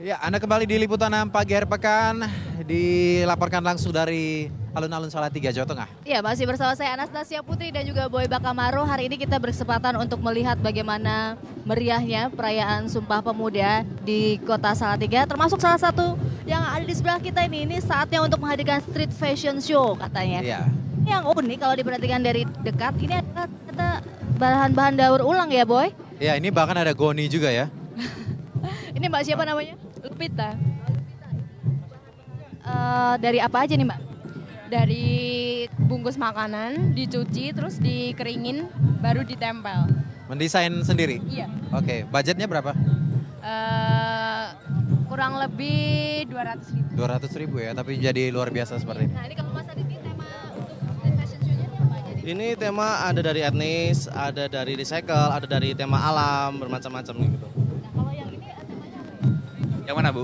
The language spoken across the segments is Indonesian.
Ya, Anda kembali di Liputan 6 pagi akhir pekan, dilaporkan langsung dari alun-alun Salatiga, Jawa Tengah. Ya, masih bersama saya Anastasia Putri dan juga Boy Bakamaro. Hari ini kita berkesempatan untuk melihat bagaimana meriahnya perayaan Sumpah Pemuda di kota Salatiga. Termasuk salah satu yang ada di sebelah kita ini saatnya untuk menghadirkan street fashion show katanya. Iya. Yang unik kalau diperhatikan dari dekat, ini ada bahan-bahan daur ulang ya Boy? Ya, ini bahkan ada goni juga ya. Ini Mbak siapa namanya? Lupita. Dari apa aja nih Mbak? Dari bungkus makanan dicuci terus dikeringin baru ditempel. Mendesain sendiri? Iya. Oke, budgetnya berapa? Kurang lebih 200.000. 200.000 ya, tapi jadi luar biasa seperti ini. Nah ini kalau Mas Adit ini tema untuk street fashion show-nya ini apa aja nih? Ini tema ada dari etnis, ada dari recycle, ada dari tema alam, bermacam-macam gitu. Nah kalau yang ini temanya apa ya? Yang mana Bu?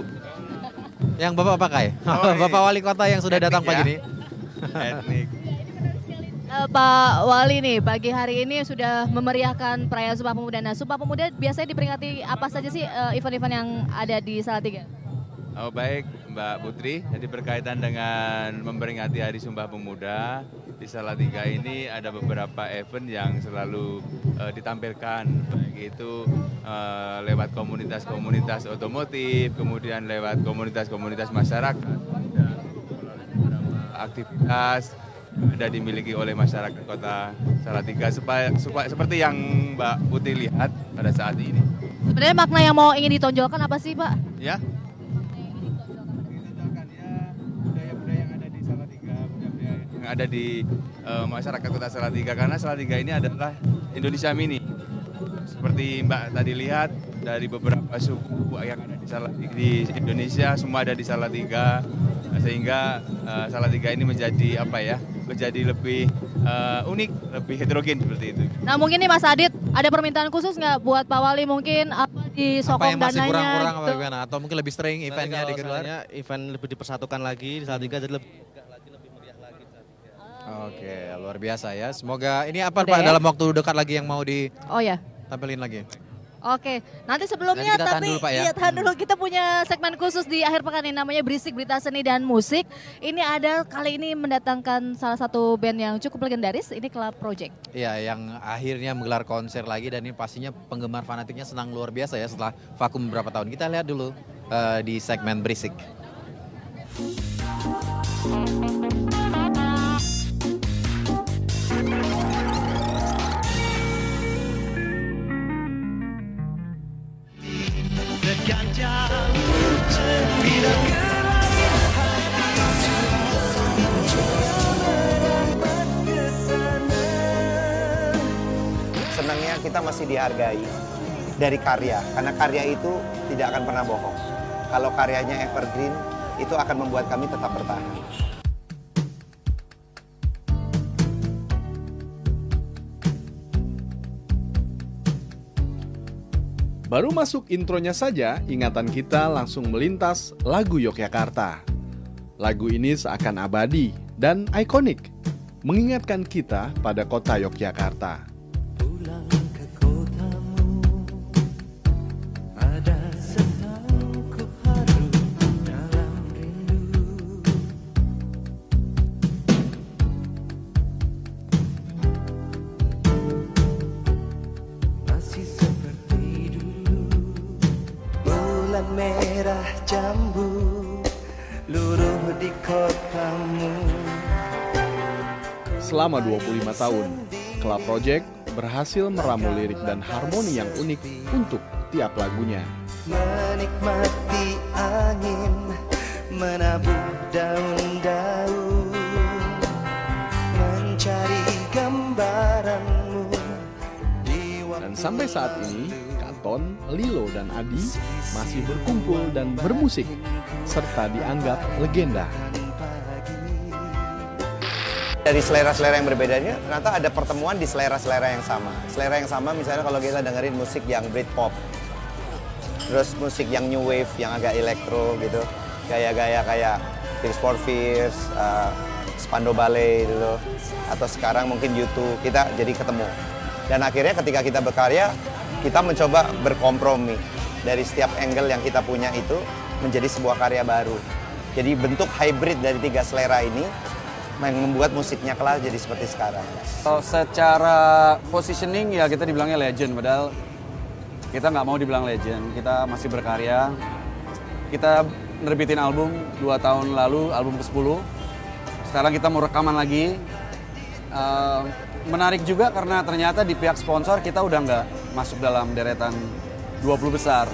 Yang Bapak pakai? Oh, ini. Bapak Wali Kota yang sudah Etnik datang pagi ya? ini. Etnik. Pak Wali nih, pagi hari ini sudah memeriahkan perayaan Sumpah Pemuda. Nah, Sumpah Pemuda biasanya diperingati apa saja sih event-event yang ada di Salatiga? Oh baik Mbak Putri, jadi berkaitan dengan memperingati Hari Sumpah Pemuda di Salatiga ini ada beberapa event yang selalu ditampilkan, baik itu lewat komunitas-komunitas otomotif, kemudian lewat komunitas-komunitas masyarakat, dan beberapa aktivitas ada dimiliki oleh masyarakat Kota Salatiga supaya seperti yang Mbak Putri lihat pada saat ini. Sebenarnya makna yang mau ingin ditonjolkan apa sih, Pak? Ya. Budaya-budaya yang ada di Salatiga, budaya-budaya yang ada di masyarakat Kota Salatiga, karena Salatiga ini adalah Indonesia mini. Seperti Mbak tadi lihat, dari beberapa suku yang ada di Indonesia semua ada di Salatiga, sehingga Salatiga ini menjadi menjadi lebih unik, lebih heterogen seperti itu. Nah mungkin nih Mas Adit, ada permintaan khusus nggak buat Pak Wali mungkin apa di Apa sokong yang masih dananya kurang-kurang apa gitu? gimana? Atau mungkin lebih sering eventnya Nanti kalau digelar? seandainya event lebih dipersatukan lagi di Salatiga, jadi lebih meriah lagi. Oke, luar biasa ya. Semoga ini apa Udah Pak ya? dalam waktu dekat lagi yang mau Oh ya, ditampilin lagi? oke. Nanti sebelumnya Jadi kita tahan dulu, Pak, ya? iya tahan dulu, kita punya segmen khusus di akhir pekan ini namanya Berisik Berita Seni dan Musik. Ini ada kali ini mendatangkan salah satu band yang cukup legendaris, ini Club Project. Iya, yang akhirnya menggelar konser lagi dan ini pastinya penggemar fanatiknya senang luar biasa ya setelah vakum beberapa tahun. Kita lihat dulu di segmen Berisik. Senangnya kita masih dihargai dari karya, karena karya itu tidak akan pernah bohong. Kalau karyanya evergreen, itu akan membuat kami tetap bertahan. Baru masuk intronya saja, ingatan kita langsung melintas lagu Yogyakarta. Lagu ini seakan abadi dan ikonik, mengingatkan kita pada kota Yogyakarta. Pulang ke kotamu, ada setangkup haru dalam rindu. Masih seperti dulu, bulan merah jambu luruh di kotamu. Selama 25 tahun, Club Project berhasil meramu lirik dan harmoni yang unik untuk tiap lagunya. Menikmati angin menabur daun-daun, mencari gambaranmu di waktu. Dan sampai saat ini, Katon, Lilo, dan Adi masih berkumpul dan bermusik, serta dianggap legenda. Dari selera-selera yang berbeda ini, ternyata ada pertemuan di selera-selera yang sama. Selera yang sama misalnya kalau kita dengerin musik yang Britpop, terus musik yang New Wave, yang agak elektro gitu, gaya-gaya kayak Tears for Fears, Spandau Ballet gitu, atau sekarang mungkin U2, kita jadi ketemu. Dan akhirnya ketika kita berkarya, kita mencoba berkompromi. Dari setiap angle yang kita punya itu, menjadi sebuah karya baru. Jadi bentuk hybrid dari 3 selera ini yang membuat musiknya Kla jadi seperti sekarang. Secara positioning ya kita dibilangnya legend, padahal kita nggak mau dibilang legend. Kita masih berkarya. Kita nerbitin album 2 tahun lalu, album ke-10. Sekarang kita mau rekaman lagi. Menarik juga karena ternyata di pihak sponsor kita udah nggak masuk dalam deretan 20 besar.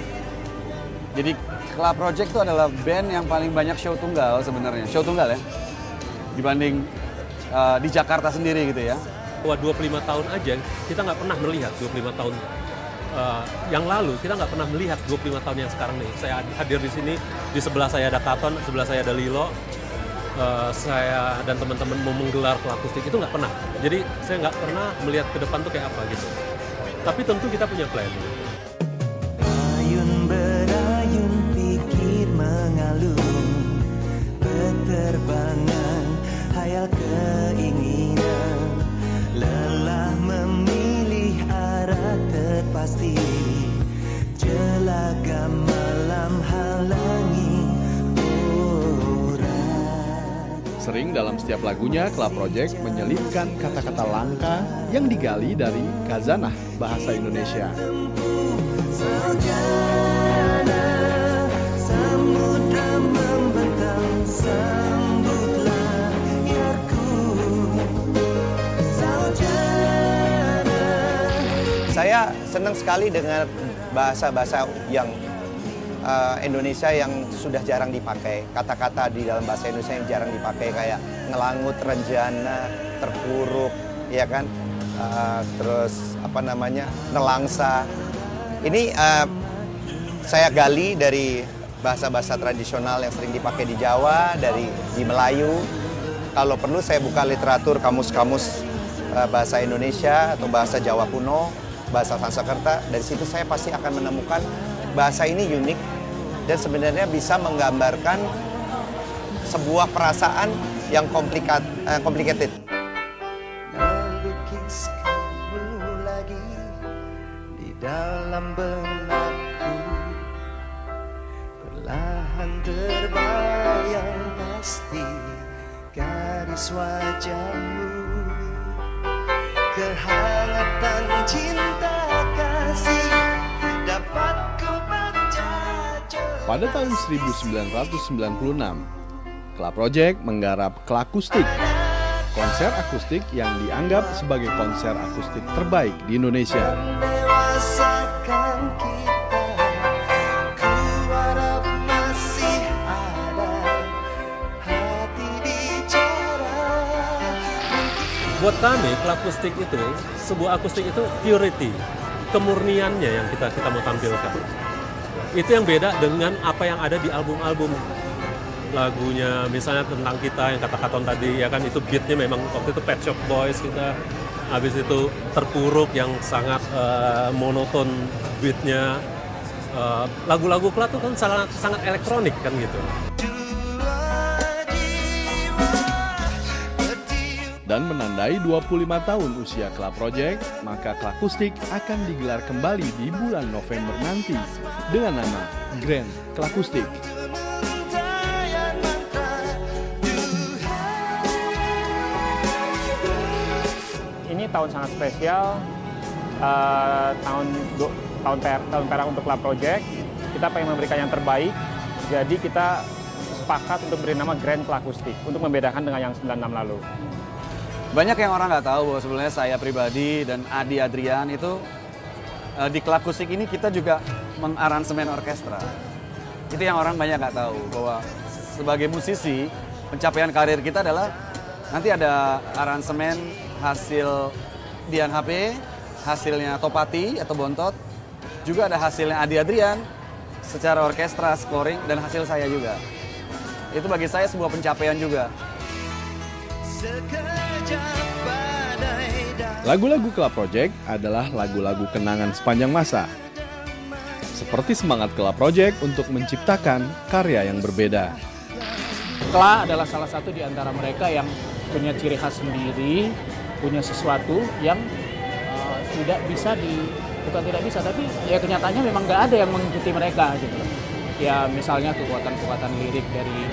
Jadi Kla Project itu adalah band yang paling banyak show tunggal sebenarnya. Show tunggal ya, dibanding di Jakarta sendiri gitu ya. 25 tahun aja kita nggak pernah melihat 25 tahun yang lalu, kita nggak pernah melihat 25 tahun yang sekarang nih. Saya hadir di sini, di sebelah saya ada Katon, sebelah saya ada Lilo. Saya dan teman-teman mau menggelar Klakustik itu nggak pernah. Jadi saya nggak pernah melihat ke depan tuh kayak apa gitu. Tapi tentu kita punya plan. Ayun berayun pikir mengalun, penerbangan hayal keinginan, lelah memilih arah terpasti, jelaga malam halangi orang. Sering dalam setiap lagunya, Kla Project menyelipkan kata-kata langka yang digali dari khazanah bahasa Indonesia. Saujana, samudra membentang, sambutlah yarku. Saujana. Saya senang sekali dengan bahasa-bahasa yang Indonesia yang sudah jarang dipakai. Kata-kata di dalam bahasa Indonesia yang jarang dipakai kayak ngelangut, renjana, terpuruk, ya kan? Terus apa namanya, nelangsa. Ini saya gali dari bahasa-bahasa tradisional yang sering dipakai di Jawa, di Melayu. Kalau perlu saya buka literatur kamus-kamus bahasa Indonesia atau bahasa Jawa kuno, bahasa Sanskerta. Dari situ saya pasti akan menemukan bahasa ini unik dan sebenarnya bisa menggambarkan sebuah perasaan yang complicated. Melukis kamu lagi di dalam benakku, perlahan terbayang pasti garis wajahmu, kehangatan cinta kasih dapat ku baca. Pada tahun 1996, Kla Project menggarap Klakustik, konser akustik yang dianggap sebagai konser akustik terbaik di Indonesia. Mendewasakan kita, ku harap masih ada hati bicara. Buat kami, Klakustik itu, sebuah akustik itu purity, kemurniannya yang kita mau tampilkan. Itu yang beda dengan apa yang ada di album-album lagunya, misalnya tentang kita yang kata Katon tadi, ya kan, itu beatnya memang waktu itu Pet Shop Boys kita, habis itu Terpuruk yang sangat monoton beatnya. Lagu-lagu Kla itu kan sangat elektronik kan gitu. Dan menandai 25 tahun usia Kla Project, maka Klakustik akan digelar kembali di bulan November nanti dengan nama Grand Klakustik. Ini tahun sangat spesial, tahun perak untuk Kla Project. Kita pengen memberikan yang terbaik, jadi kita sepakat untuk beri nama Grand Klakustik untuk membedakan dengan yang 96 lalu. Banyak yang orang nggak tahu bahwa sebenarnya saya pribadi dan Adi Adrian itu di Klakustik ini kita juga mengaransemen orkestra. Itu yang orang banyak nggak tahu, bahwa sebagai musisi pencapaian karir kita adalah nanti ada aransemen hasil Dian HP, hasilnya Topati atau Bontot, juga ada hasilnya Adi Adrian secara orkestra, scoring, dan hasil saya juga. Itu bagi saya sebuah pencapaian juga. Lagu-lagu Kla Project adalah lagu-lagu kenangan sepanjang masa. Seperti semangat Kla Project untuk menciptakan karya yang berbeda. Kla adalah salah satu di antara mereka yang punya ciri khas sendiri, punya sesuatu yang bukan tidak bisa, tapi ya kenyataannya memang nggak ada yang mengikuti mereka gitu. ya misalnya kekuatan-kekuatan lirik dari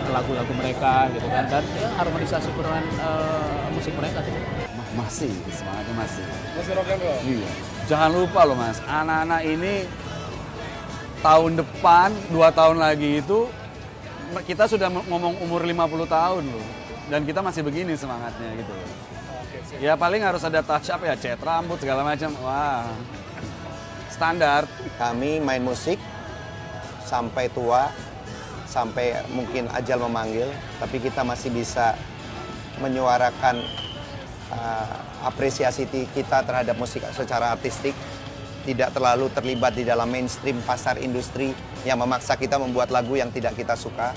lagu-lagu mereka gitu kan, dan ya harmonisasi peran musik mereka sih. Masih, semangatnya masih. Masih rock and roll? Iya. Jangan lupa loh Mas, anak-anak ini tahun depan, 2 tahun lagi itu kita sudah ngomong umur 50 tahun loh. Dan kita masih begini semangatnya gitu loh. Ya paling harus ada touch up ya, cat rambut segala macam. Wah, standar. Kami main musik sampai tua, sampai mungkin ajal memanggil, tapi kita masih bisa menyuarakan apresiasi kita terhadap musik secara artistik, tidak terlalu terlibat di dalam mainstream pasar industri yang memaksa kita membuat lagu yang tidak kita suka.